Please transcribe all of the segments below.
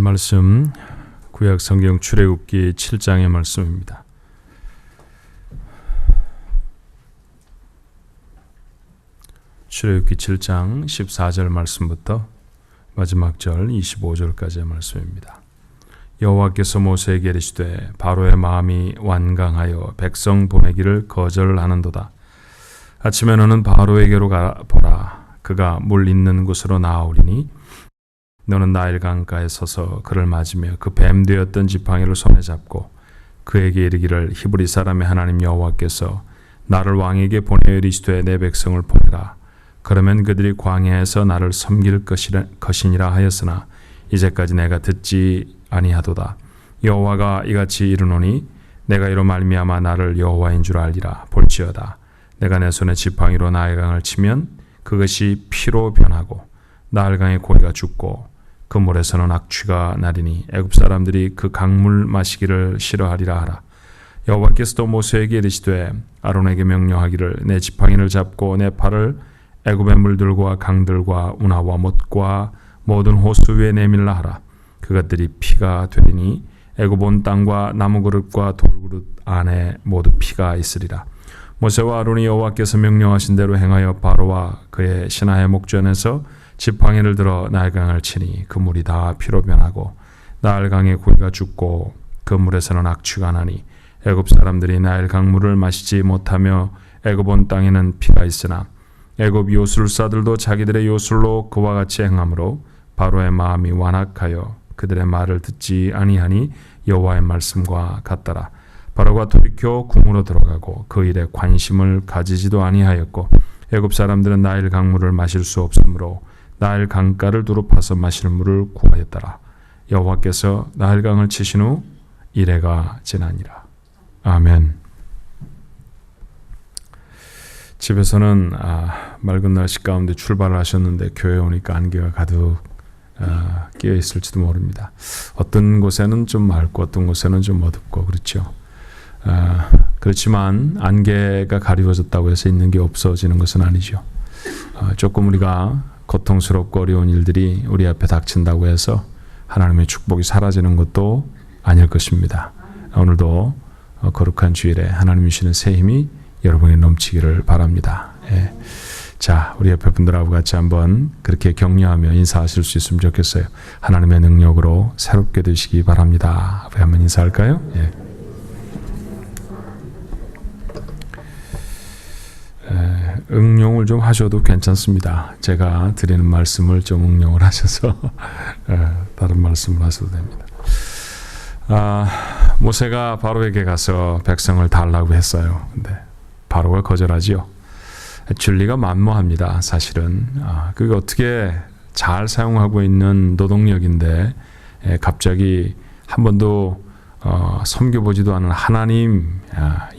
말씀 구약 성경 출애굽기 7장의 말씀입니다. 출애굽기 7장 14절 말씀부터 마지막 절 25절까지의 말씀입니다. 여호와께서 모세에게 이르시되 바로의 마음이 완강하여 백성 보내기를 거절하는도다. 아침에 너는 바로에게로 가보라. 그가 물 있는 곳으로 나아오리니 너는 나일 강가에 서서 그를 맞으며 그 뱀 되었던 지팡이를 손에 잡고 그에게 이르기를 히브리 사람의 하나님 여호와께서 나를 왕에게 보내어 이르시되 내 백성을 보내라. 그러면 그들이 광야에서 나를 섬길 것이니라 하였으나 이제까지 내가 듣지 아니하도다. 여호와가 이같이 이르노니 내가 이로 말미암아 나를 여호와인 줄 알리라. 볼지어다 내가 내 손에 지팡이로 나일 강을 치면 그것이 피로 변하고 나일 강의 고리가 죽고 그 물에서는 악취가 나리니 애굽 사람들이 그 강물 마시기를 싫어하리라 하라. 여호와께서도 모세에게 이르시되 아론에게 명령하기를 내 지팡이를 잡고 내 팔을 애굽의 물들과 강들과 운하와 못과 모든 호수 위에 내밀라 하라. 그것들이 피가 되리니 애굽 온 땅과 나무 그릇과 돌그릇 안에 모두 피가 있으리라. 모세와 아론이 여호와께서 명령하신 대로 행하여 바로와 그의 신하의 목전에서 지팡이를 들어 나일 강을 치니 그 물이 다 피로 변하고 나일 강의 고기가 죽고 그 물에서는 악취가 나니 애굽 사람들이 나일 강물을 마시지 못하며 애굽 온 땅에는 피가 있으나 애굽 요술사들도 자기들의 요술로 그와 같이 행함으로 바로의 마음이 완악하여 그들의 말을 듣지 아니하니 여호와의 말씀과 같더라. 바로가 돌이켜 궁으로 들어가고 그 일에 관심을 가지지도 아니하였고 애굽 사람들은 나일 강물을 마실 수 없으므로 나일 강가를 두루 파서 마실 물을 구하였더라. 여호와께서 나일 강을 치신 후 이래가 지나니라. 아멘. 집에서는 맑은 날씨 가운데 출발을 하셨는데 교회에 오니까 안개가 가득 끼어 있을지도 모릅니다. 어떤 곳에는 좀 맑고 어떤 곳에는 좀 어둡고 그렇죠. 그렇지만 안개가 가리워졌다고 해서 있는 게 없어지는 것은 아니죠. 조금 우리가 고통스럽고 어려운 일들이 우리 앞에 닥친다고 해서 하나님의 축복이 사라지는 것도 아닐 것입니다. 오늘도 거룩한 주일에 하나님이 주시는 새 힘이 여러분에 넘치기를 바랍니다. 예. 자, 우리 옆에 분들하고 같이 한번 그렇게 격려하며 인사하실 수 있으면 좋겠어요. 하나님의 능력으로 새롭게 되시기 바랍니다. 앞에 한번 인사할까요? 예. 응용을 좀 하셔도 괜찮습니다. 제가 드리는 말씀을 좀 응용을 하셔서 다른 말씀을 하셔도 됩니다. 모세가 바로에게 가서 백성을 달라고 했어요. 근데 바로가 거절하지요. 진리가 만무합니다. 사실은 그게 어떻게 잘 사용하고 있는 노동력인데 갑자기 한 번도 섬겨보지도 않은 하나님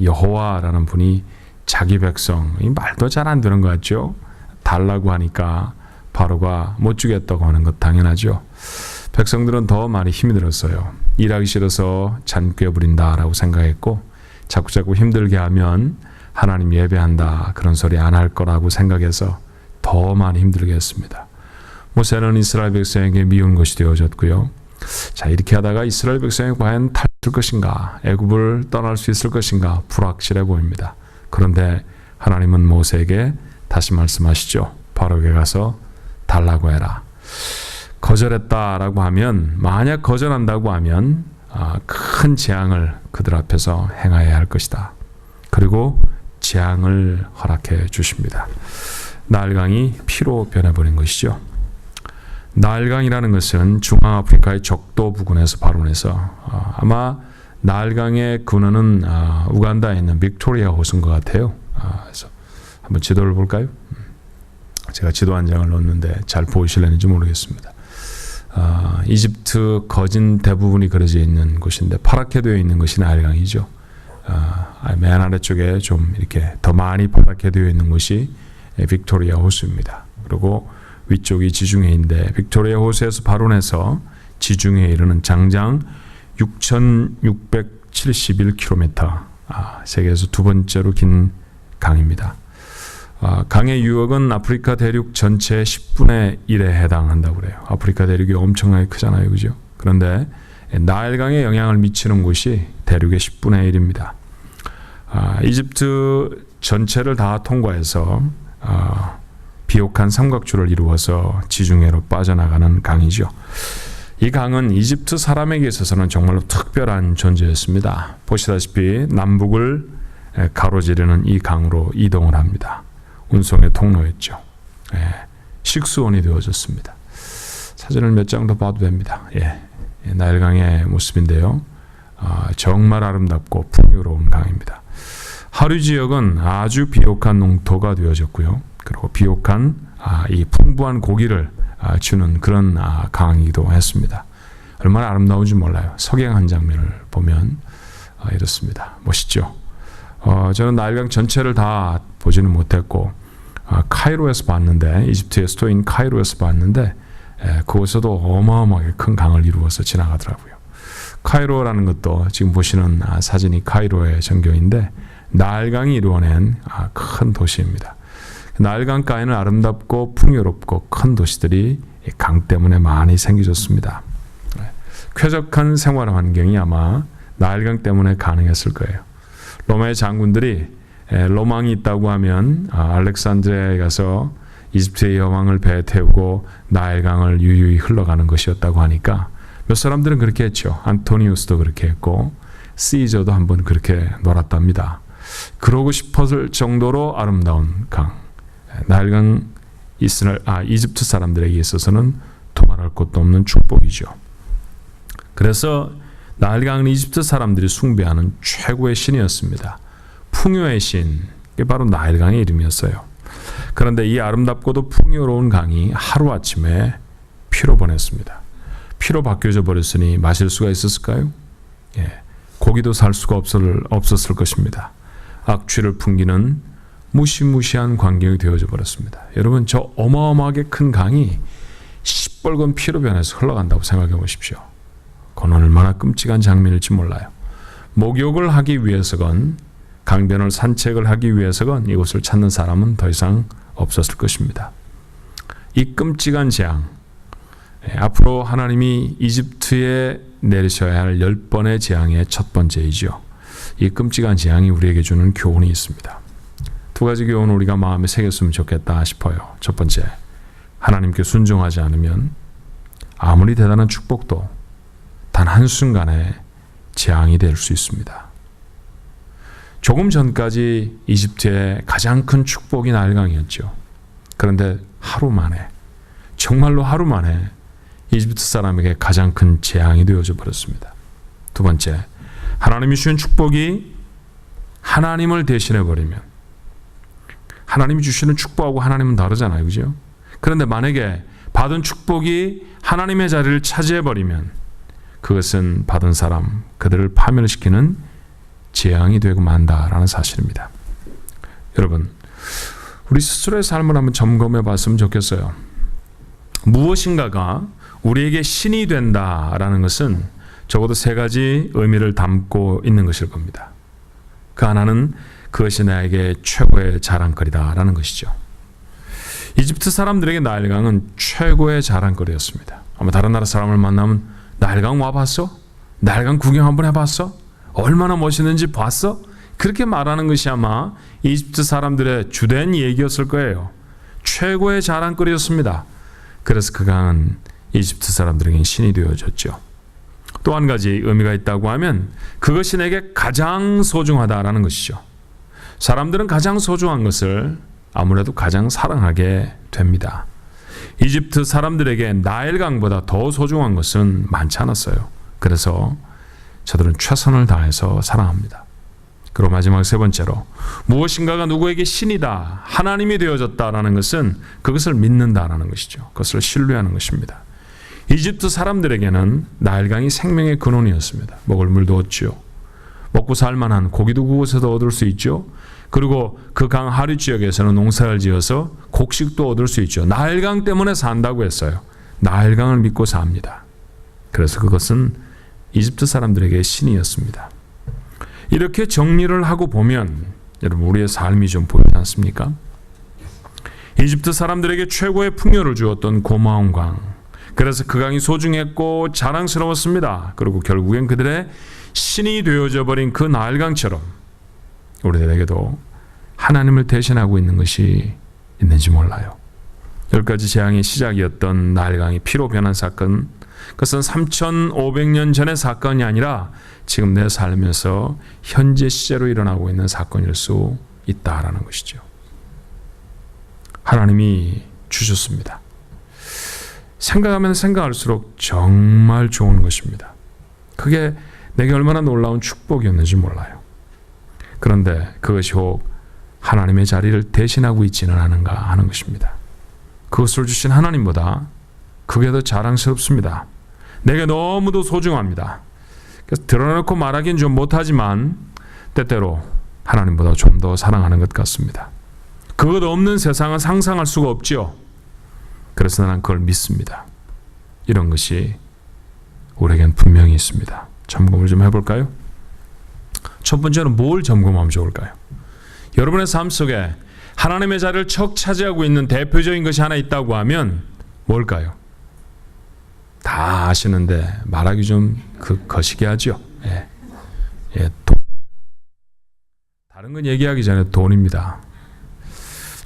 여호와라는 분이 자기 백성, 말도 잘 안 되는 것 같죠? 달라고 하니까 바로가 못 주겠다고 하는 것 당연하죠. 백성들은 더 많이 힘이 들었어요. 일하기 싫어서 잔꾀 부린다라고 생각했고 자꾸 힘들게 하면 하나님 예배한다 그런 소리 안 할 거라고 생각해서 더 많이 힘들게 했습니다. 모세는 이스라엘 백성에게 미운 것이 되어졌고요. 자, 이렇게 하다가 이스라엘 백성이 과연 탈출 것인가, 애굽을 떠날 수 있을 것인가 불확실해 보입니다. 그런데 하나님은 모세에게 다시 말씀하시죠. 바로에게 가서 달라고 해라. 거절했다라고 하면, 만약 거절한다고 하면 큰 재앙을 그들 앞에서 행하여야 할 것이다. 그리고 재앙을 허락해 주십니다. 나일강이 피로 변해버린 것이죠. 나일강이라는 것은 중앙아프리카의 적도 부근에서 발원해서 아마 나일강의 근원은 우간다에 있는 빅토리아 호수인 것 같아요. 그래서 한번 지도를 볼까요? 제가 지도 한 장을 넣었는데 잘 보이실려는지 모르겠습니다. 이집트 거진 대부분이 그려져 있는 곳인데 파랗게 되어 있는 것이 나일강이죠. 맨 아래쪽에 좀 이렇게 더 많이 파랗게 되어 있는 곳이 빅토리아 호수입니다. 그리고 위쪽이 지중해인데 빅토리아 호수에서 발원해서 지중해에 이르는 장장 6,671km, 세계에서 두 번째로 긴 강입니다. 강의 유역은 아프리카 대륙 전체의 10분의 1에 해당한다고 그래요. 아프리카 대륙이 엄청나게 크잖아요. 그죠? 그런데 나일강에 영향을 미치는 곳이 대륙의 10분의 1입니다. 이집트 전체를 다 통과해서 비옥한 삼각주를 이루어서 지중해로 빠져나가는 강이죠. 이 강은 이집트 사람에게 있어서는 정말로 특별한 존재였습니다. 보시다시피 남북을 가로지르는 이 강으로 이동을 합니다. 운송의 통로였죠. 식수원이 되어졌습니다. 사진을 몇 장 더 봐도 됩니다. 나일강의 모습인데요. 정말 아름답고 풍요로운 강입니다. 하류 지역은 아주 비옥한 농토가 되어졌고요. 그리고 비옥한 이 풍부한 고기를 주는 그런 강이기도 했습니다. 얼마나 아름다운지 몰라요. 석양한 장면을 보면 이렇습니다. 멋있죠. 저는 나일강 전체를 다 보지는 못했고 카이로에서 봤는데, 이집트의 수도인 카이로에서 봤는데 그곳에도 어마어마하게 큰 강을 이루어서 지나가더라고요. 카이로라는 것도 지금 보시는 사진이 카이로의 전경인데 나일강이 이루어낸 큰 도시입니다. 나일강가에는 아름답고 풍요롭고 큰 도시들이 강 때문에 많이 생겨졌습니다. 쾌적한 생활 환경이 아마 나일강 때문에 가능했을 거예요. 로마의 장군들이 로망이 있다고 하면 알렉산드리아에 가서 이집트의 여왕을 배에 태우고 나일강을 유유히 흘러가는 것이었다고 하니까 몇 사람들은 그렇게 했죠. 안토니우스도 그렇게 했고 시저도 한번 그렇게 놀았답니다. 그러고 싶었을 정도로 아름다운 강. 나일강 이집트 사람들에게 있어서는 도말할 곳도 없는 축복이죠. 그래서 나일강은 이집트 사람들이 숭배하는 최고의 신이었습니다. 풍요의 신, 그게 바로 나일강의 이름이었어요. 그런데 이 아름답고도 풍요로운 강이 하루아침에 피로 변했습니다. 피로 바뀌어져 버렸으니 마실 수가 있었을까요? 고기도 살 수가 없었을 것입니다. 악취를 풍기는 무시무시한 광경이 되어져 버렸습니다. 여러분, 저 어마어마하게 큰 강이 시뻘건 피로 변해서 흘러간다고 생각해 보십시오. 그건 얼마나 끔찍한 장면일지 몰라요. 목욕을 하기 위해서건 강변을 산책을 하기 위해서건 이곳을 찾는 사람은 더 이상 없었을 것입니다. 이 끔찍한 재앙, 앞으로 하나님이 이집트에 내리셔야 할 10번의 재앙의 첫 번째이죠. 이 끔찍한 재앙이 우리에게 주는 교훈이 있습니다. 두 가지 교훈을 우리가 마음에 새겼으면 좋겠다 싶어요. 첫 번째, 하나님께 순종하지 않으면 아무리 대단한 축복도 단 한순간에 재앙이 될 수 있습니다. 조금 전까지 이집트의 가장 큰 축복이 나일강이었죠. 그런데 하루 만에, 정말로 하루 만에 이집트 사람에게 가장 큰 재앙이 되어져 버렸습니다. 두 번째, 하나님이 주신 축복이 하나님을 대신해 버리면, 하나님이 주시는 축복하고 하나님은 다르잖아요, 그죠? 그런데 만약에 받은 축복이 하나님의 자리를 차지해 버리면 그것은 받은 사람, 그들을 파멸시키는 재앙이 되고 만다라는 사실입니다. 여러분, 우리 스스로의 삶을 한번 점검해 봤으면 좋겠어요. 무엇인가가 우리에게 신이 된다라는 것은 적어도 세 가지 의미를 담고 있는 것일 겁니다. 그 하나는 그것이 나에게 최고의 자랑거리다라는 것이죠. 이집트 사람들에게 나일강은 최고의 자랑거리였습니다. 아마 다른 나라 사람을 만나면 나일강 와봤어? 나일강 구경 한번 해봤어? 얼마나 멋있는지 봤어? 그렇게 말하는 것이 아마 이집트 사람들의 주된 얘기였을 거예요. 최고의 자랑거리였습니다. 그래서 그 강은 이집트 사람들에게 신이 되어졌죠. 또 한 가지 의미가 있다고 하면 그것이 내게 가장 소중하다라는 것이죠. 사람들은 가장 소중한 것을 아무래도 가장 사랑하게 됩니다. 이집트 사람들에게 나일강보다 더 소중한 것은 많지 않았어요. 그래서 저들은 최선을 다해서 사랑합니다. 그리고 마지막 세 번째로, 무엇인가가 누구에게 신이다, 하나님이 되어졌다라는 것은 그것을 믿는다라는 것이죠. 그것을 신뢰하는 것입니다. 이집트 사람들에게는 나일강이 생명의 근원이었습니다. 먹을 물도 얻죠. 먹고 살만한 고기도 그곳에서 얻을 수 있죠. 그리고 그 강 하류 지역에서는 농사를 지어서 곡식도 얻을 수 있죠. 나일강 때문에 산다고 했어요. 나일강을 믿고 삽니다. 그래서 그것은 이집트 사람들에게 신이었습니다. 이렇게 정리를 하고 보면 여러분, 우리의 삶이 좀 보이지 않습니까? 이집트 사람들에게 최고의 풍요를 주었던 고마운 강, 그래서 그 강이 소중했고 자랑스러웠습니다. 그리고 결국엔 그들의 신이 되어져 버린 그 나일강처럼 우리들에게도 하나님을 대신하고 있는 것이 있는지 몰라요. 10가지 재앙의 시작이었던 나일강이 피로 변한 사건, 그것은 3,500년 전의 사건이 아니라 지금 내 삶에서 현재 시제로 일어나고 있는 사건일 수 있다라는 것이죠. 하나님이 주셨습니다. 생각하면 생각할수록 정말 좋은 것입니다. 그게 내게 얼마나 놀라운 축복이었는지 몰라요. 그런데 그것이 혹 하나님의 자리를 대신하고 있지는 않은가 하는 것입니다. 그것을 주신 하나님보다 그게 더 자랑스럽습니다. 내게 너무도 소중합니다. 그래서 드러내놓고 말하기는 좀 못하지만 때때로 하나님보다 좀 더 사랑하는 것 같습니다. 그것 없는 세상은 상상할 수가 없지요. 그래서 나는 그걸 믿습니다. 이런 것이 우리에겐 분명히 있습니다. 점검을 좀 해볼까요? 첫 번째는 뭘 점검하면 좋을까요? 여러분의 삶 속에 하나님의 자리를 척 차지하고 있는 대표적인 것이 하나 있다고 하면 뭘까요? 다 아시는데 말하기 좀 거시기 하죠. 돈. 다른 건 얘기하기 전에 돈입니다.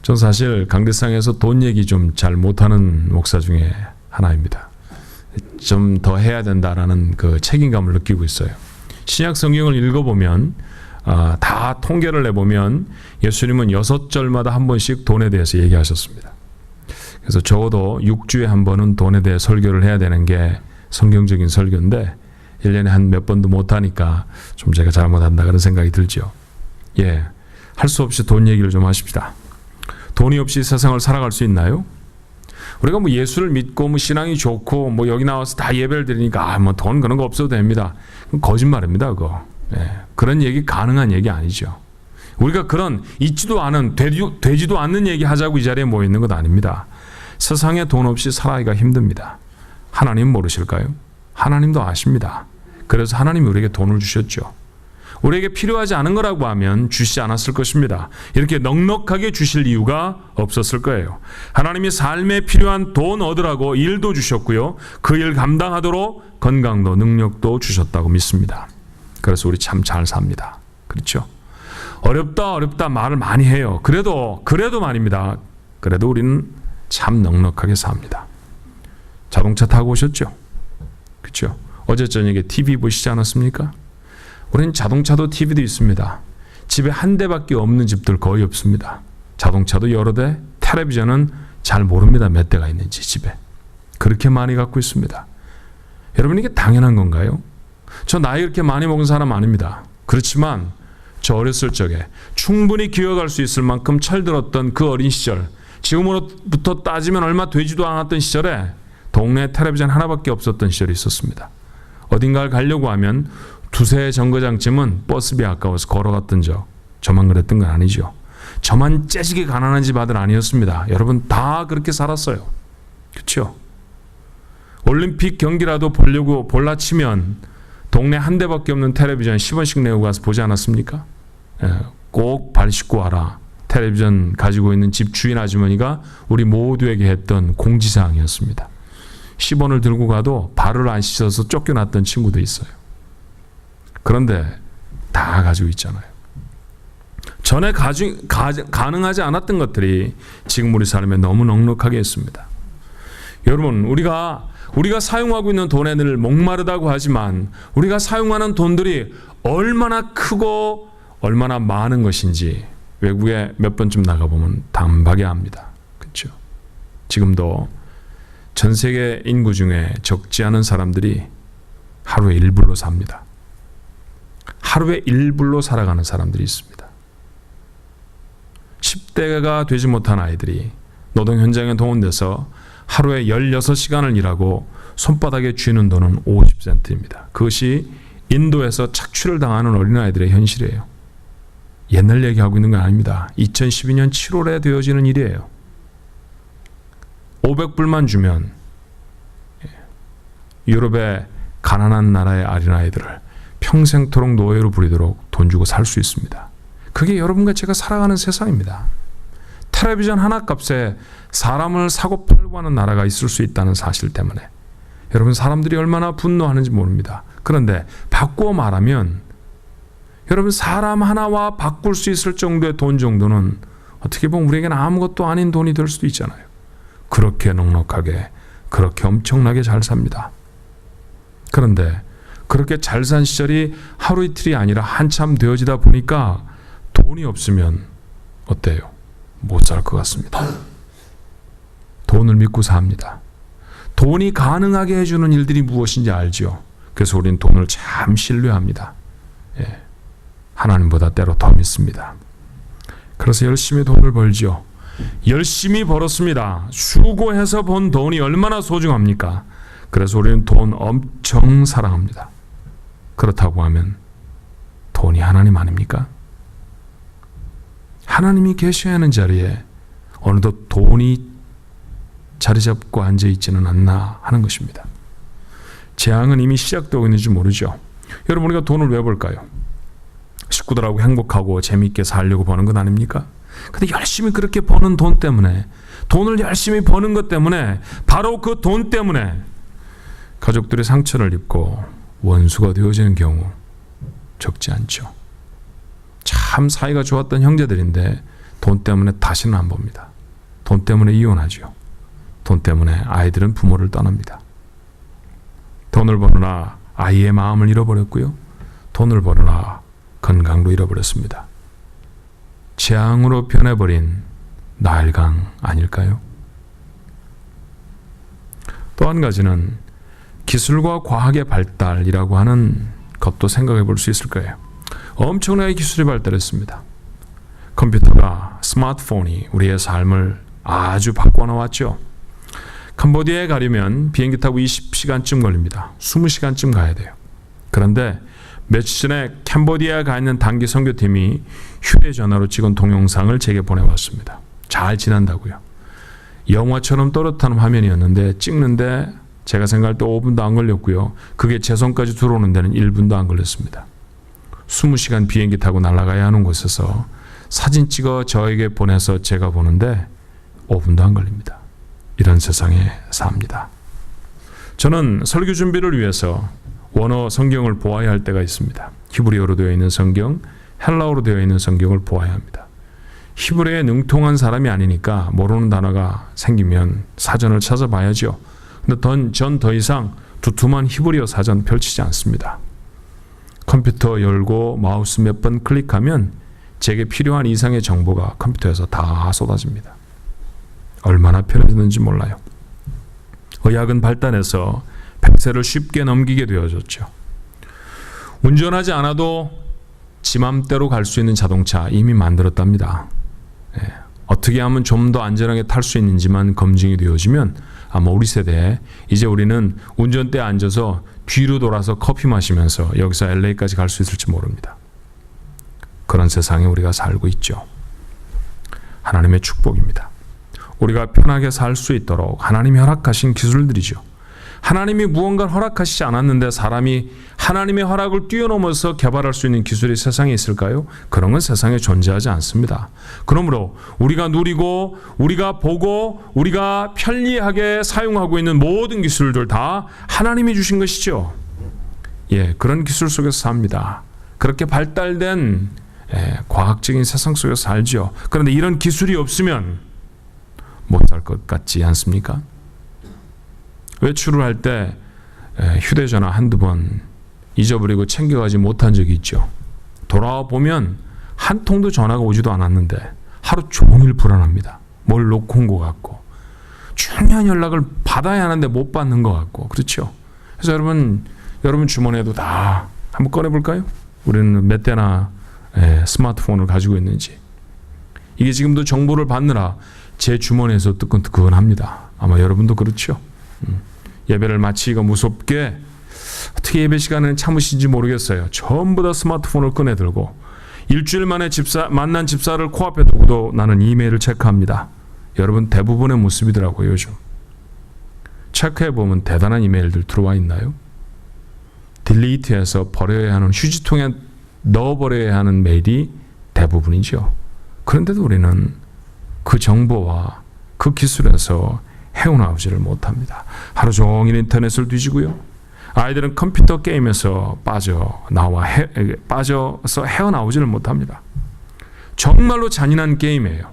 전 사실 강대상에서 돈 얘기 좀 잘 못하는 목사 중에 하나입니다. 좀 더 해야 된다라는 그 책임감을 느끼고 있어요. 신약 성경을 읽어보면 다 통계를 내보면 예수님은 6절마다 한 번씩 돈에 대해서 얘기하셨습니다. 그래서 적어도 6주에 한 번은 돈에 대해 설교를 해야 되는 게 성경적인 설교인데 1년에 한 몇 번도 못하니까 좀 제가 잘못한다 그런 생각이 들죠. 할 수 없이 돈 얘기를 좀 하십시다. 돈이 없이 세상을 살아갈 수 있나요? 우리가 뭐 예수를 믿고 뭐 신앙이 좋고 뭐 여기 나와서 다 예배를 드리니까 뭐 돈 그런 거 없어도 됩니다. 거짓말입니다, 그거. 그런 얘기 가능한 얘기 아니죠. 우리가 그런 있지도 않은 되지도 않는 얘기 하자고 이 자리에 모여 있는 것 아닙니다. 세상에 돈 없이 살아가기가 힘듭니다. 하나님 모르실까요? 하나님도 아십니다. 그래서 하나님이 우리에게 돈을 주셨죠. 우리에게 필요하지 않은 거라고 하면 주시지 않았을 것입니다. 이렇게 넉넉하게 주실 이유가 없었을 거예요. 하나님이 삶에 필요한 돈 얻으라고 일도 주셨고요. 그 일 감당하도록 건강도 능력도 주셨다고 믿습니다. 그래서 우리 참 잘 삽니다. 그렇죠? 어렵다 말을 많이 해요. 그래도 말입니다. 그래도 우리는 참 넉넉하게 삽니다. 자동차 타고 오셨죠? 그렇죠? 어제 저녁에 TV 보시지 않았습니까? 우리는 자동차도 TV도 있습니다. 집에 한 대밖에 없는 집들 거의 없습니다. 자동차도 여러 대, 텔레비전은 잘 모릅니다. 몇 대가 있는지 집에. 그렇게 많이 갖고 있습니다. 여러분 이게 당연한 건가요? 저 나이 그렇게 많이 먹은 사람 아닙니다. 그렇지만 저 어렸을 적에 충분히 기억할 수 있을 만큼 철들었던 그 어린 시절, 지금으로부터 따지면 얼마 되지도 않았던 시절에 동네 텔레비전 하나밖에 없었던 시절이 있었습니다. 어딘가를 가려고 하면 두세 정거장쯤은 버스비 아까워서 걸어갔던 저만 그랬던 건 아니죠. 저만 째지게 가난한 집 아들 아니었습니다. 여러분 다 그렇게 살았어요. 그렇죠? 올림픽 경기라도 보려고 볼라치면 동네 한 대밖에 없는 텔레비전 10원씩 내고 가서 보지 않았습니까? 꼭 발 씻고 와라. 텔레비전 가지고 있는 집 주인 아주머니가 우리 모두에게 했던 공지사항이었습니다. 10원을 들고 가도 발을 안 씻어서 쫓겨났던 친구도 있어요. 그런데 다 가지고 있잖아요. 전에 가능하지 않았던 것들이 지금 우리 삶에 너무 넉넉하게 있습니다. 여러분 우리가 사용하고 있는 돈에 늘 목마르다고 하지만 우리가 사용하는 돈들이 얼마나 크고 얼마나 많은 것인지 외국에 몇 번쯤 나가보면 단박에 압니다. 그렇죠? 지금도 전 세계 인구 중에 적지 않은 사람들이 하루에 1불로 삽니다. 하루에 1불로 살아가는 사람들이 있습니다. 10대가 되지 못한 아이들이 노동 현장에 동원돼서 하루에 16시간을 일하고 손바닥에 쥐는 돈은 50센트입니다. 그것이 인도에서 착취를 당하는 어린아이들의 현실이에요. 옛날 얘기하고 있는 건 아닙니다. 2012년 7월에 되어지는 일이에요. 500불만 주면 유럽의 가난한 나라의 어린아이들을 평생토록 노예로 부리도록 돈 주고 살 수 있습니다. 그게 여러분과 제가 살아가는 세상입니다. 텔레비전 하나 값에 사람을 사고 팔고 하는 나라가 있을 수 있다는 사실 때문에 여러분, 사람들이 얼마나 분노하는지 모릅니다. 그런데 바꾸어 말하면 여러분, 사람 하나와 바꿀 수 있을 정도의 돈 정도는 어떻게 보면 우리에게는 아무것도 아닌 돈이 될 수도 있잖아요. 그렇게 넉넉하게, 그렇게 엄청나게 잘 삽니다. 그런데 그렇게 잘 산 시절이 하루 이틀이 아니라 한참 되어지다 보니까 돈이 없으면 어때요? 못 살 것 같습니다. 돈을 믿고 삽니다. 돈이 가능하게 해주는 일들이 무엇인지 알죠. 그래서 우리는 돈을 참 신뢰합니다. 예. 하나님보다 때로 더 믿습니다. 그래서 열심히 돈을 벌죠. 열심히 벌었습니다. 수고해서 번 돈이 얼마나 소중합니까? 그래서 우리는 돈 엄청 사랑합니다. 그렇다고 하면 돈이 하나님 아닙니까? 하나님이 계셔야 하는 자리에 어느덧 돈이 자리 잡고 앉아 있지는 않나 하는 것입니다. 재앙은 이미 시작되고 있는지 모르죠. 여러분, 우리가 돈을 왜 벌까요? 식구들하고 행복하고 재미있게 살려고 버는 건 아닙니까? 근데 열심히 그렇게 버는 돈 때문에, 돈을 열심히 버는 것 때문에, 바로 그 돈 때문에 가족들이 상처를 입고 원수가 되어지는 경우 적지 않죠. 참 사이가 좋았던 형제들인데 돈 때문에 다시는 안 봅니다. 돈 때문에 이혼하죠. 돈 때문에 아이들은 부모를 떠납니다. 돈을 버느라 아이의 마음을 잃어버렸고요. 돈을 버느라 건강도 잃어버렸습니다. 재앙으로 변해버린 나일강 아닐까요? 또 한 가지는 기술과 과학의 발달이라고 하는 것도 생각해 볼 수 있을 거예요. 엄청나게 기술이 발달했습니다. 컴퓨터가, 스마트폰이 우리의 삶을 아주 바꿔놓았죠. 캄보디아에 가려면 비행기 타고 20시간쯤 걸립니다. 20시간쯤 가야 돼요. 그런데 며칠 전에 캄보디아에 가 있는 단기 선교팀이 휴대전화로 찍은 동영상을 제게 보내왔습니다. 잘 지난다고요. 영화처럼 또렷한 화면이었는데 찍는데 제가 생각할 때 5분도 안 걸렸고요. 그게 제 손까지 들어오는 데는 1분도 안 걸렸습니다. 20시간 비행기 타고 날아가야 하는 곳에서 사진 찍어 저에게 보내서 제가 보는데 5분도 안 걸립니다. 이런 세상에 삽니다. 저는 설교 준비를 위해서 원어 성경을 보아야 할 때가 있습니다. 히브리어로 되어 있는 성경, 헬라어로 되어 있는 성경을 보아야 합니다. 히브리어에 능통한 사람이 아니니까 모르는 단어가 생기면 사전을 찾아봐야죠. 근데 전 더 이상 두툼한 히브리어 사전 펼치지 않습니다. 컴퓨터 열고 마우스 몇 번 클릭하면 제게 필요한 이상의 정보가 컴퓨터에서 다 쏟아집니다. 얼마나 편해졌는지 몰라요. 의학은 발달해서 100세를 쉽게 넘기게 되어졌죠. 운전하지 않아도 지 맘대로 갈 수 있는 자동차 이미 만들었답니다. 어떻게 하면 좀 더 안전하게 탈 수 있는지만 검증이 되어지면 아마 우리 세대에 이제 우리는 운전대에 앉아서 뒤로 돌아서 커피 마시면서 여기서 LA까지 갈 수 있을지 모릅니다. 그런 세상에 우리가 살고 있죠. 하나님의 축복입니다. 우리가 편하게 살 수 있도록 하나님이 허락하신 기술들이죠. 하나님이 무언가를 허락하시지 않았는데 사람이 하나님의 허락을 뛰어넘어서 개발할 수 있는 기술이 세상에 있을까요? 그런 건 세상에 존재하지 않습니다. 그러므로 우리가 누리고 우리가 보고 우리가 편리하게 사용하고 있는 모든 기술들 다 하나님이 주신 것이죠. 예, 그런 기술 속에서 삽니다. 그렇게 발달된 과학적인 세상 속에서 살죠. 그런데 이런 기술이 없으면 못 살 것 같지 않습니까? 외출을 할 때 휴대전화 한두 번 잊어버리고 챙겨가지 못한 적이 있죠. 돌아와 보면 한 통도 전화가 오지도 않았는데 하루 종일 불안합니다. 뭘 놓고 온 것 같고 중요한 연락을 받아야 하는데 못 받는 것 같고 그렇죠. 그래서 여러분 주머니에도 다 한번 꺼내볼까요? 우리는 몇 대나 스마트폰을 가지고 있는지. 이게 지금도 정보를 받느라 제 주머니에서 뜨끈뜨끈합니다. 아마 여러분도 그렇죠. 예배를 마치기가 무섭게 어떻게 예배 시간에는 참으신지 모르겠어요. 전부 다 스마트폰을 꺼내들고 일주일 만에 만난 집사를 코앞에 두고도 나는 이메일을 체크합니다. 여러분 대부분의 모습이더라고요. 요즘 체크해보면 대단한 이메일들 들어와 있나요? 딜리트해서 버려야 하는 휴지통에 넣어버려야 하는 메일이 대부분이죠. 그런데도 우리는 그 정보와 그 기술에서 헤어나오지를 못합니다. 하루 종일 인터넷을 뒤지고요. 아이들은 컴퓨터 게임에서 빠져서 헤어나오지를 못합니다. 정말로 잔인한 게임이에요.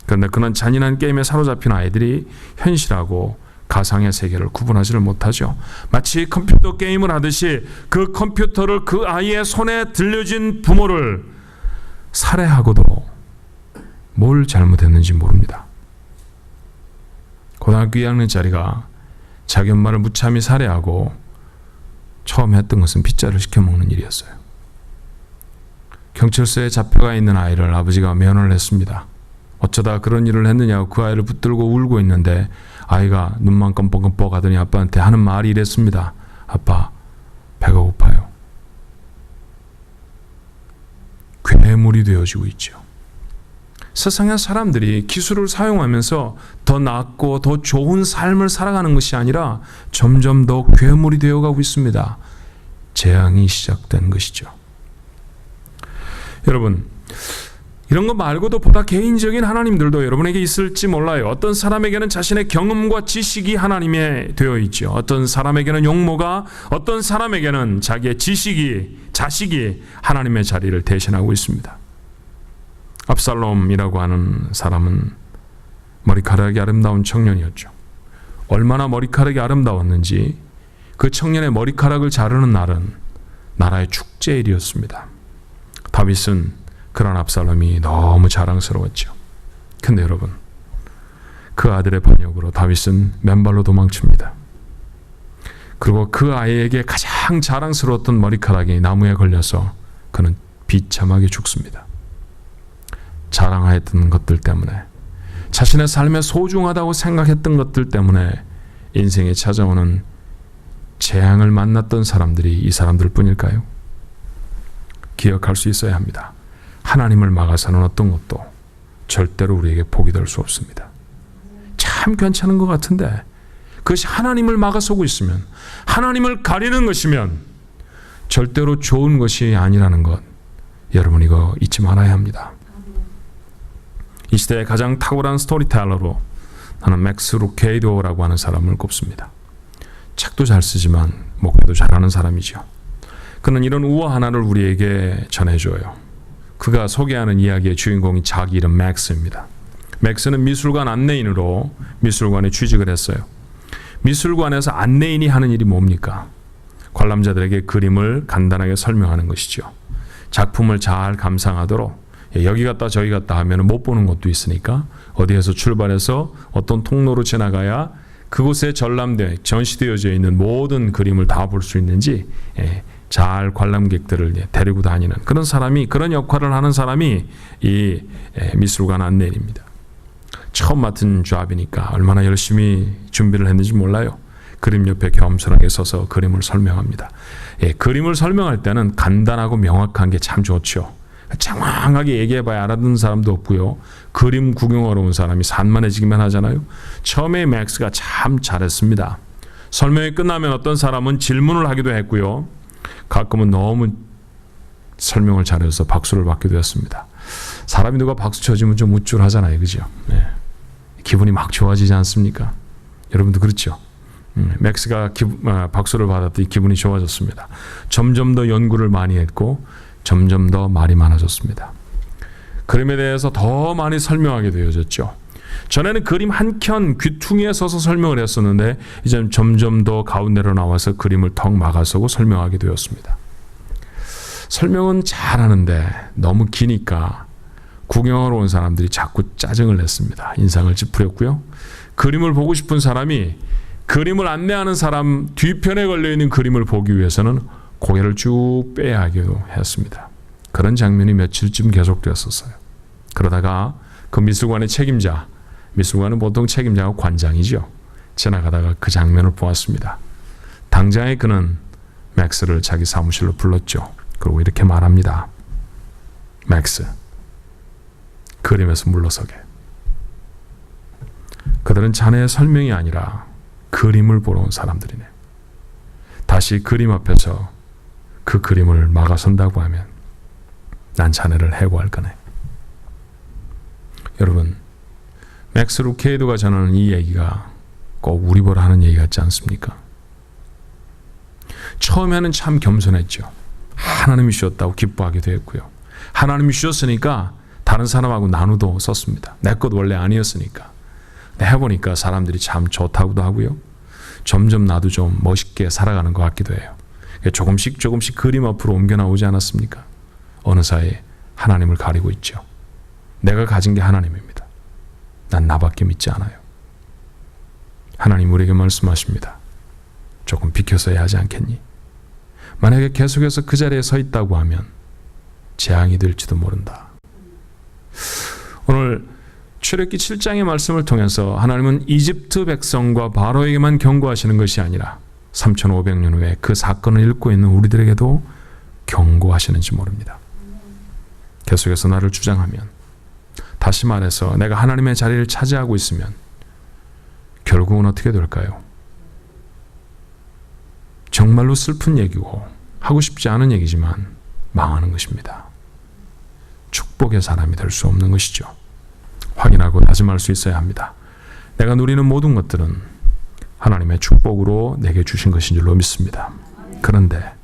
그런데 그런 잔인한 게임에 사로잡힌 아이들이 현실하고 가상의 세계를 구분하지를 못하죠. 마치 컴퓨터 게임을 하듯이 그 컴퓨터를 그 아이의 손에 들려진 부모를 살해하고도 뭘 잘못했는지 모릅니다. 고등학교 2학년짜리가 자기 엄마를 무참히 살해하고 처음 했던 것은 피자를 시켜 먹는 일이었어요. 경찰서에 잡혀가 있는 아이를 아버지가 면허를 했습니다. 어쩌다 그런 일을 했느냐고 그 아이를 붙들고 울고 있는데 아이가 눈만 껌뻑껌뻑 하더니 아빠한테 하는 말이 이랬습니다. 아빠, 배가 고파요. 괴물이 되어지고 있죠. 세상의 사람들이 기술을 사용하면서 더 낫고 더 좋은 삶을 살아가는 것이 아니라 점점 더 괴물이 되어가고 있습니다. 재앙이 시작된 것이죠. 여러분, 이런 거 말고도 보다 개인적인 하나님들도 여러분에게 있을지 몰라요. 어떤 사람에게는 자신의 경험과 지식이 하나님에 되어 있죠. 어떤 사람에게는 용모가, 어떤 사람에게는 자기의 자식이 하나님의 자리를 대신하고 있습니다. 압살롬이라고 하는 사람은 머리카락이 아름다운 청년이었죠. 얼마나 머리카락이 아름다웠는지 그 청년의 머리카락을 자르는 날은 나라의 축제일이었습니다. 다윗은 그런 압살롬이 너무 자랑스러웠죠. 근데 여러분, 그 아들의 반역으로 다윗은 맨발로 도망칩니다. 그리고 그 아이에게 가장 자랑스러웠던 머리카락이 나무에 걸려서 그는 비참하게 죽습니다. 자랑하였던 것들 때문에, 자신의 삶에 소중하다고 생각했던 것들 때문에 인생에 찾아오는 재앙을 만났던 사람들이 이 사람들 뿐일까요? 기억할 수 있어야 합니다. 하나님을 막아서는 어떤 것도 절대로 우리에게 복이 될 수 없습니다. 참 괜찮은 것 같은데 그것이 하나님을 막아서고 있으면, 하나님을 가리는 것이면 절대로 좋은 것이 아니라는 것, 여러분 이거 잊지 말아야 합니다. 이 시대의 가장 탁월한 스토리텔러로 나는 맥스 루케이도라고 하는 사람을 꼽습니다. 책도 잘 쓰지만 목회도 잘하는 사람이죠. 그는 이런 우화 하나를 우리에게 전해줘요. 그가 소개하는 이야기의 주인공이 자기 이름 맥스입니다. 맥스는 미술관 안내인으로 미술관에 취직을 했어요. 미술관에서 안내인이 하는 일이 뭡니까? 관람자들에게 그림을 간단하게 설명하는 것이죠. 작품을 잘 감상하도록, 여기 갔다 저기 갔다 하면 못 보는 것도 있으니까 어디에서 출발해서 어떤 통로로 지나가야 그곳에 전시되어져 있는 모든 그림을 다 볼 수 있는지 잘 관람객들을 데리고 다니는 그런 역할을 하는 사람이 이 미술관 안내인입니다. 처음 맡은 잡이니까 얼마나 열심히 준비를 했는지 몰라요. 그림 옆에 겸손하게 서서 그림을 설명합니다. 그림을 설명할 때는 간단하고 명확한 게 참 좋죠. 장황하게 얘기해봐야 알아듣는 사람도 없고요. 그림 구경하러 온 사람이 산만해지기만 하잖아요. 처음에 맥스가 참 잘했습니다. 설명이 끝나면 어떤 사람은 질문을 하기도 했고요. 가끔은 너무 설명을 잘해서 박수를 받기도 했습니다. 사람이 누가 박수 쳐주면 좀 우쭐하잖아요. 그죠? 네. 기분이 막 좋아지지 않습니까? 여러분도 그렇죠? 맥스가 박수를 받았더니 기분이 좋아졌습니다. 점점 더 연구를 많이 했고 점점 더 말이 많아졌습니다. 그림에 대해서 더 많이 설명하게 되어졌죠. 전에는 그림 한 켠 귀퉁이에 서서 설명을 했었는데 이제는 점점 더 가운데로 나와서 그림을 턱 막아서고 설명하게 되었습니다. 설명은 잘하는데 너무 기니까 구경하러 온 사람들이 자꾸 짜증을 냈습니다. 인상을 찌푸렸고요. 그림을 보고 싶은 사람이 그림을 안내하는 사람 뒤편에 걸려있는 그림을 보기 위해서는 고개를 쭉 빼야 하기도 했습니다. 그런 장면이 며칠쯤 계속되었었어요. 그러다가 그 미술관의 책임자, 미술관은 보통 책임자가 관장이죠. 지나가다가 그 장면을 보았습니다. 당장에 그는 맥스를 자기 사무실로 불렀죠. 그리고 이렇게 말합니다. 맥스, 그림에서 물러서게. 그들은 자네의 설명이 아니라 그림을 보러 온 사람들이네. 다시 그림 앞에서 그 그림을 막아선다고 하면 난 자네를 해고할 거네. 여러분, 맥스 루케이도가 전하는 이 얘기가 꼭 우리 보라 하는 얘기 같지 않습니까? 처음에는 참 겸손했죠. 하나님이 주셨다고 기뻐하게 되었고요. 하나님이 주셨으니까 다른 사람하고 나누도 썼습니다. 내 것 원래 아니었으니까. 근데 해보니까 사람들이 참 좋다고도 하고요. 점점 나도 좀 멋있게 살아가는 것 같기도 해요. 조금씩 그림 앞으로 옮겨 나오지 않았습니까? 어느 사이에 하나님을 가리고 있죠. 내가 가진 게 하나님입니다. 난 나밖에 믿지 않아요. 하나님 우리에게 말씀하십니다. 조금 비켜서 해야 하지 않겠니? 만약에 계속해서 그 자리에 서 있다고 하면 재앙이 될지도 모른다. 오늘 출애굽기 7장의 말씀을 통해서 하나님은 이집트 백성과 바로에게만 경고하시는 것이 아니라 3500년 후에 그 사건을 읽고 있는 우리들에게도 경고하시는지 모릅니다. 계속해서 나를 주장하면, 다시 말해서 내가 하나님의 자리를 차지하고 있으면 결국은 어떻게 될까요? 정말로 슬픈 얘기고 하고 싶지 않은 얘기지만 망하는 것입니다. 축복의 사람이 될 수 없는 것이죠. 확인하고 다짐할 수 있어야 합니다. 내가 누리는 모든 것들은 하나님의 축복으로 내게 주신 것인 줄로 믿습니다. 그런데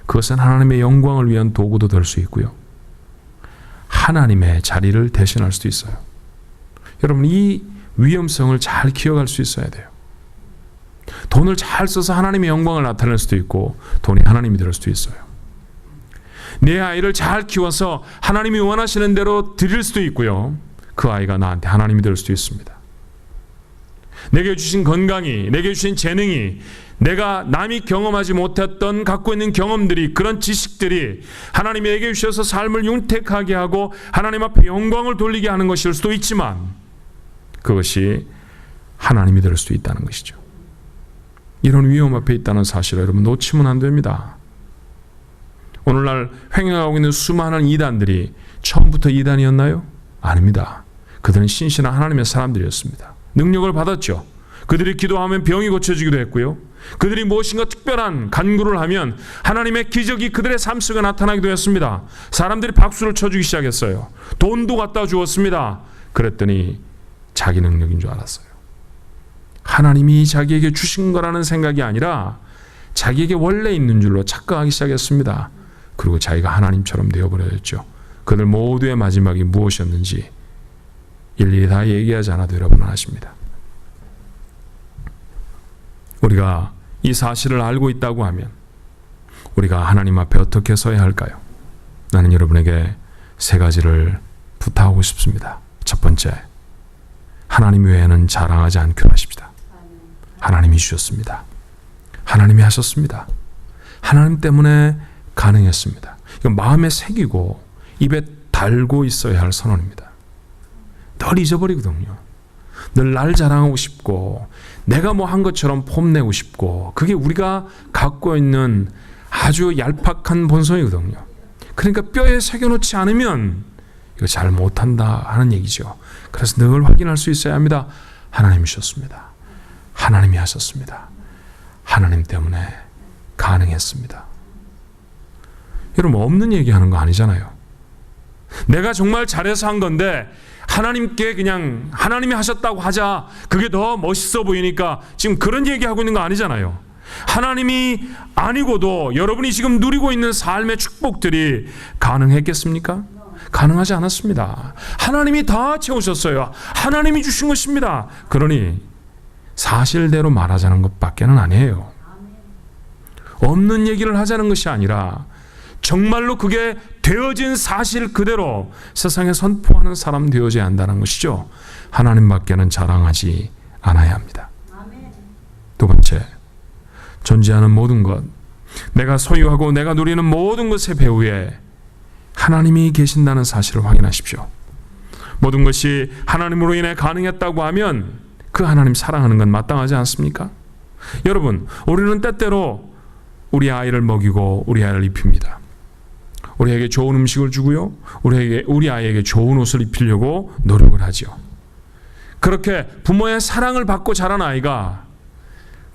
그것은 하나님의 영광을 위한 도구도 될 수 있고요. 하나님의 자리를 대신할 수도 있어요. 여러분, 이 위험성을 잘 기억할 수 있어야 돼요. 돈을 잘 써서 하나님의 영광을 나타낼 수도 있고 돈이 하나님이 될 수도 있어요. 내 아이를 잘 키워서 하나님이 원하시는 대로 드릴 수도 있고요. 그 아이가 나한테 하나님이 될 수도 있습니다. 내게 주신 건강이, 내게 주신 재능이, 내가 남이 경험하지 못했던 갖고 있는 경험들이, 그런 지식들이 하나님이 내게 주셔서 삶을 윤택하게 하고 하나님 앞에 영광을 돌리게 하는 것일 수도 있지만 그것이 하나님이 될 수도 있다는 것이죠. 이런 위험 앞에 있다는 사실을 여러분 놓치면 안 됩니다. 오늘날 횡행하고 있는 수많은 이단들이 처음부터 이단이었나요? 아닙니다. 그들은 신실한 하나님의 사람들이었습니다. 능력을 받았죠. 그들이 기도하면 병이 고쳐지기도 했고요. 그들이 무엇인가 특별한 간구를 하면 하나님의 기적이 그들의 삶 속에 나타나기도 했습니다. 사람들이 박수를 쳐주기 시작했어요. 돈도 갖다 주었습니다. 그랬더니 자기 능력인 줄 알았어요. 하나님이 자기에게 주신 거라는 생각이 아니라 자기에게 원래 있는 줄로 착각하기 시작했습니다. 그리고 자기가 하나님처럼 되어버렸죠. 그들 모두의 마지막이 무엇이었는지 일일이 다 얘기하지 않아도 여러분은 아십니다. 우리가 이 사실을 알고 있다고 하면 우리가 하나님 앞에 어떻게 서야 할까요? 나는 여러분에게 세 가지를 부탁하고 싶습니다. 첫 번째, 하나님 외에는 자랑하지 않기로 하십시다. 하나님이 주셨습니다. 하나님이 하셨습니다. 하나님 때문에 가능했습니다. 이건 마음에 새기고 입에 달고 있어야 할 선언입니다. 늘 잊어버리거든요. 늘 날 자랑하고 싶고 내가 뭐 한 것처럼 폼내고 싶고, 그게 우리가 갖고 있는 아주 얄팍한 본성이거든요. 그러니까 뼈에 새겨놓지 않으면 이거 잘 못한다 하는 얘기죠. 그래서 늘 확인할 수 있어야 합니다. 하나님이 주셨습니다. 하나님이 하셨습니다. 하나님 때문에 가능했습니다. 여러분, 없는 얘기하는 거 아니잖아요. 내가 정말 잘해서 한 건데 하나님께 그냥 하나님이 하셨다고 하자, 그게 더 멋있어 보이니까 지금 그런 얘기하고 있는 거 아니잖아요. 하나님이 아니고도 여러분이 지금 누리고 있는 삶의 축복들이 가능했겠습니까? 가능하지 않았습니다. 하나님이 다 채우셨어요. 하나님이 주신 것입니다. 그러니 사실대로 말하자는 것밖에는 아니에요. 없는 얘기를 하자는 것이 아니라 정말로 그게 되어진 사실 그대로 세상에 선포하는 사람 되어져야 한다는 것이죠. 하나님밖에는 자랑하지 않아야 합니다. 두 번째, 존재하는 모든 것, 내가 소유하고 내가 누리는 모든 것의 배후에 하나님이 계신다는 사실을 확인하십시오. 모든 것이 하나님으로 인해 가능했다고 하면 그 하나님 사랑하는 건 마땅하지 않습니까? 여러분, 우리는 때때로 우리 아이를 먹이고 우리 아이를 입힙니다. 우리에게 좋은 음식을 주고요, 우리 아이에게 좋은 옷을 입히려고 노력을 하죠. 그렇게 부모의 사랑을 받고 자란 아이가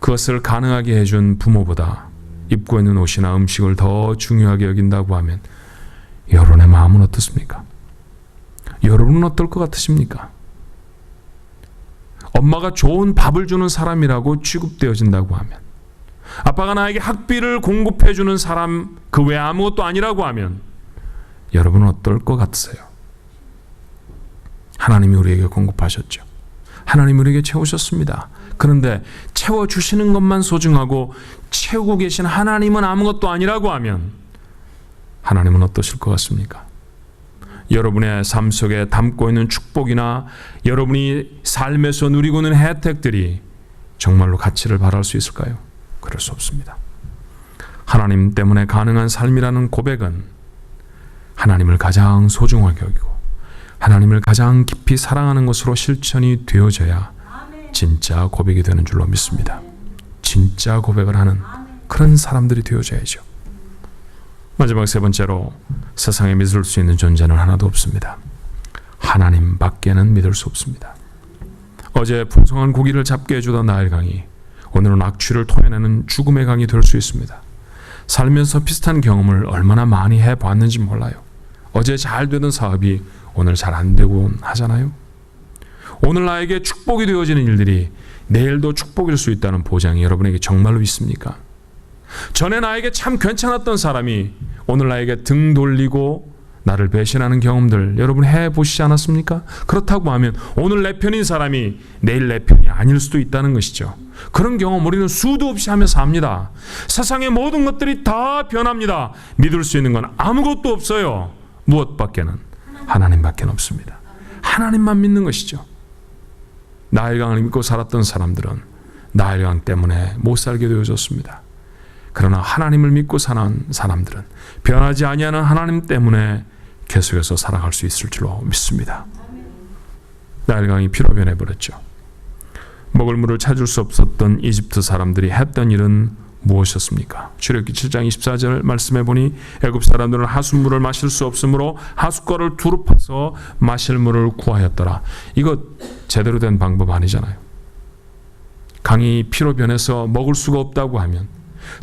그것을 가능하게 해준 부모보다 입고 있는 옷이나 음식을 더 중요하게 여긴다고 하면 여러분의 마음은 어떻습니까? 여러분은 어떨 것 같으십니까? 엄마가 좋은 밥을 주는 사람이라고 취급되어진다고 하면, 아빠가 나에게 학비를 공급해 주는 사람 그 외에 아무것도 아니라고 하면 여러분은 어떨 것 같으세요? 하나님이 우리에게 공급하셨죠. 하나님이 우리에게 채우셨습니다. 그런데 채워주시는 것만 소중하고 채우고 계신 하나님은 아무것도 아니라고 하면 하나님은 어떠실 것 같습니까? 여러분의 삶 속에 담고 있는 축복이나 여러분이 삶에서 누리고 있는 혜택들이 정말로 가치를 발할 수 있을까요? 그럴 수 없습니다. 하나님 때문에 가능한 삶이라는 고백은 하나님을 가장 소중하게 여기고 하나님을 가장 깊이 사랑하는 것으로 실천이 되어져야 진짜 고백이 되는 줄로 믿습니다. 진짜 고백을 하는 그런 사람들이 되어져야죠. 마지막 세 번째로, 세상에 믿을 수 있는 존재는 하나도 없습니다. 하나님밖에는 믿을 수 없습니다. 어제 풍성한 고기를 잡게 해주던 나일강이 오늘은 악취를 토해내는 죽음의 강이 될 수 있습니다. 살면서 비슷한 경험을 얼마나 많이 해봤는지 몰라요. 어제 잘 되던 사업이 오늘 잘 안 되곤 하잖아요. 오늘 나에게 축복이 되어지는 일들이 내일도 축복일 수 있다는 보장이 여러분에게 정말로 있습니까? 전에 나에게 참 괜찮았던 사람이 오늘 나에게 등 돌리고 나를 배신하는 경험들 여러분 해보시지 않았습니까? 그렇다고 하면 오늘 내 편인 사람이 내일 내 편이 아닐 수도 있다는 것이죠. 그런 경험 우리는 수도 없이 하면서 합니다. 세상의 모든 것들이 다 변합니다. 믿을 수 있는 건 아무것도 없어요. 무엇밖에는? 하나님밖에 없습니다. 하나님만 믿는 것이죠. 나일강을 믿고 살았던 사람들은 나일강 때문에 못 살게 되어졌습니다. 그러나 하나님을 믿고 사는 사람들은 변하지 아니하는 하나님 때문에 계속해서 살아갈 수 있을 줄로 믿습니다. 나일강이 피로 변해버렸죠. 먹을 물을 찾을 수 없었던 이집트 사람들이 했던 일은 무엇이었습니까? 출애굽기 7장 24절 말씀해 보니 애굽 사람들은 하숫물을 마실 수 없으므로 하숫가루를 두루 파서 마실 물을 구하였더라. 이거 제대로 된 방법 아니잖아요. 강이 피로 변해서 먹을 수가 없다고 하면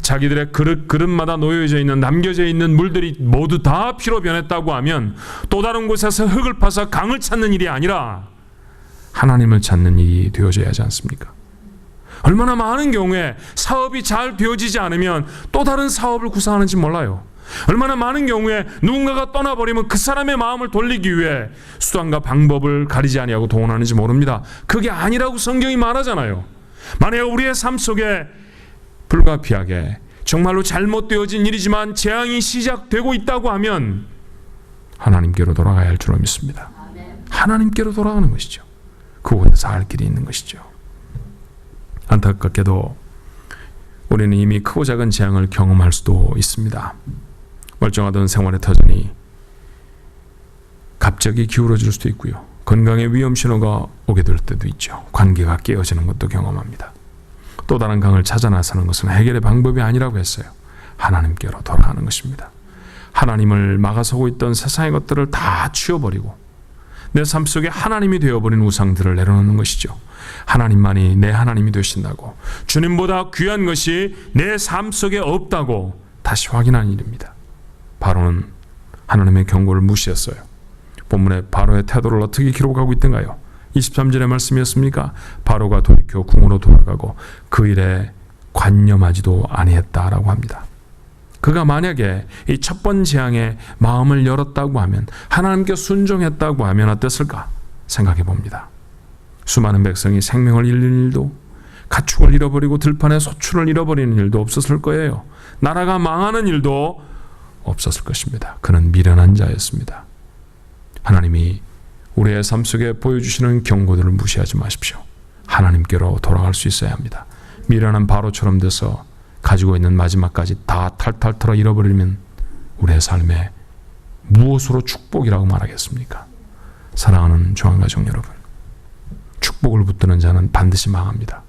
자기들의 그릇마다 놓여져 있는 남겨져 있는 물들이 모두 다 피로 변했다고 하면 또 다른 곳에서 흙을 파서 강을 찾는 일이 아니라 하나님을 찾는 일이 되어져야 하지 않습니까? 얼마나 많은 경우에 사업이 잘 되어지지 않으면 또 다른 사업을 구상하는지 몰라요. 얼마나 많은 경우에 누군가가 떠나버리면 그 사람의 마음을 돌리기 위해 수단과 방법을 가리지 아니하고 동원하는지 모릅니다. 그게 아니라고 성경이 말하잖아요. 만약 우리의 삶 속에 불가피하게 정말로 잘못되어진 일이지만 재앙이 시작되고 있다고 하면 하나님께로 돌아가야 할 줄로 믿습니다. 하나님께로 돌아가는 것이죠. 그곳에서 할 길이 있는 것이죠. 안타깝게도 우리는 이미 크고 작은 재앙을 경험할 수도 있습니다. 멀쩡하던 생활의 터전이 갑자기 기울어질 수도 있고요. 건강에 위험 신호가 오게 될 때도 있죠. 관계가 깨어지는 것도 경험합니다. 또 다른 강을 찾아 나서는 것은 해결의 방법이 아니라고 했어요. 하나님께로 돌아가는 것입니다. 하나님을 막아서고 있던 세상의 것들을 다 치워버리고 내 삶 속에 하나님이 되어버린 우상들을 내려놓는 것이죠. 하나님만이 내 하나님이 되신다고, 주님보다 귀한 것이 내 삶 속에 없다고 다시 확인하는 일입니다. 바로는 하나님의 경고를 무시했어요. 본문에 바로의 태도를 어떻게 기록하고 있던가요? 23절의 말씀이었습니까? 바로가 돌이켜 궁으로 돌아가고 그 일에 관념하지도 아니했다라고 합니다. 그가 만약에 이 첫 번째 재앙에 마음을 열었다고 하면, 하나님께 순종했다고 하면 어땠을까 생각해 봅니다. 수많은 백성이 생명을 잃는 일도, 가축을 잃어버리고 들판에 소출을 잃어버리는 일도 없었을 거예요. 나라가 망하는 일도 없었을 것입니다. 그는 미련한 자였습니다. 하나님이 우리의 삶 속에 보여주시는 경고들을 무시하지 마십시오. 하나님께로 돌아갈 수 있어야 합니다. 미련한 바로처럼 돼서 가지고 있는 마지막까지 다 탈탈 털어 잃어버리면 우리의 삶에 무엇으로 축복이라고 말하겠습니까? 사랑하는 조항가족 여러분, 축복을 붙드는 자는 반드시 망합니다.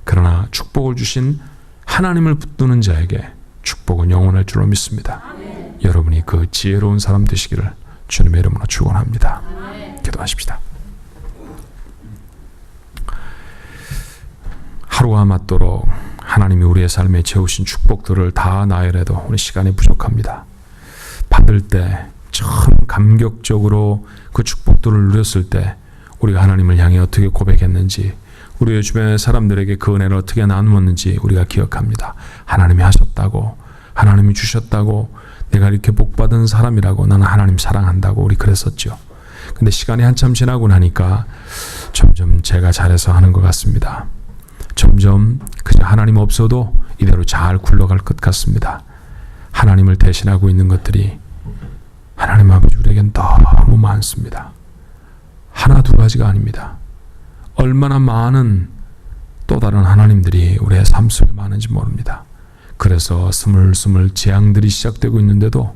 그러나 축복을 주신 하나님을 붙드는 자에게 축복은 영원할 줄로 믿습니다. 아멘. 여러분이 그 지혜로운 사람 되시기를 주님의 이름으로 축원합니다. 기도하십시다. 하루가 맞도록 하나님이 우리의 삶에 채우신 축복들을 다 나열해도 우리 시간이 부족합니다. 받을 때 참 감격적으로 그 축복들을 누렸을 때 우리가 하나님을 향해 어떻게 고백했는지, 우리의 주변의 사람들에게 그 은혜를 어떻게 나누었는지 우리가 기억합니다. 하나님이 하셨다고, 하나님이 주셨다고, 내가 이렇게 복받은 사람이라고, 나는 하나님 사랑한다고 우리 그랬었죠. 근데 시간이 한참 지나고 나니까 점점 제가 잘해서 하는 것 같습니다. 점점 그저 하나님 없어도 이대로 잘 굴러갈 것 같습니다. 하나님을 대신하고 있는 것들이 하나님 아버지 우리에겐 너무 많습니다. 하나 두 가지가 아닙니다. 얼마나 많은 또 다른 하나님들이 우리의 삶 속에 많은지 모릅니다. 그래서 스물스물 재앙들이 시작되고 있는데도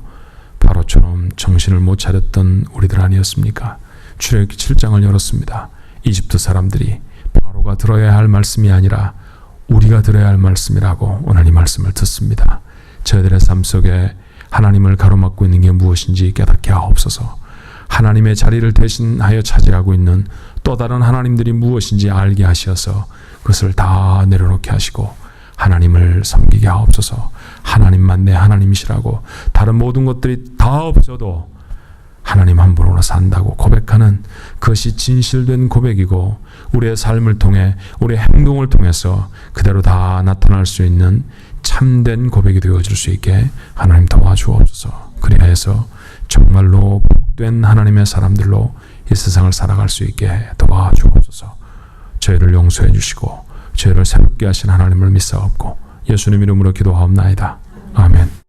바로처럼 정신을 못 차렸던 우리들 아니었습니까? 출애굽기 7장을 열었습니다. 이집트 사람들이 바로가 들어야 할 말씀이 아니라 우리가 들어야 할 말씀이라고 오늘 이 말씀을 듣습니다. 저희들의 삶 속에 하나님을 가로막고 있는 게 무엇인지 깨닫게 하옵소서. 하나님의 자리를 대신하여 차지하고 있는 또 다른 하나님들이 무엇인지 알게 하셔서 그것을 다 내려놓게 하시고 하나님을 섬기게 하옵소서. 하나님만 내 하나님이시라고, 다른 모든 것들이 다 없어도 하나님 한 분으로 산다고 고백하는 그것이 진실된 고백이고, 우리의 삶을 통해 우리의 행동을 통해서 그대로 다 나타날 수 있는 참된 고백이 되어질 수 있게 하나님 도와주옵소서. 그리하여서 정말로 복된 하나님의 사람들로 이 세상을 살아갈 수 있게 도와주옵소서. 저희를 용서해 주시고 저희를 새롭게 하신 하나님을 믿사옵고 예수님 이름으로 기도하옵나이다. 아멘.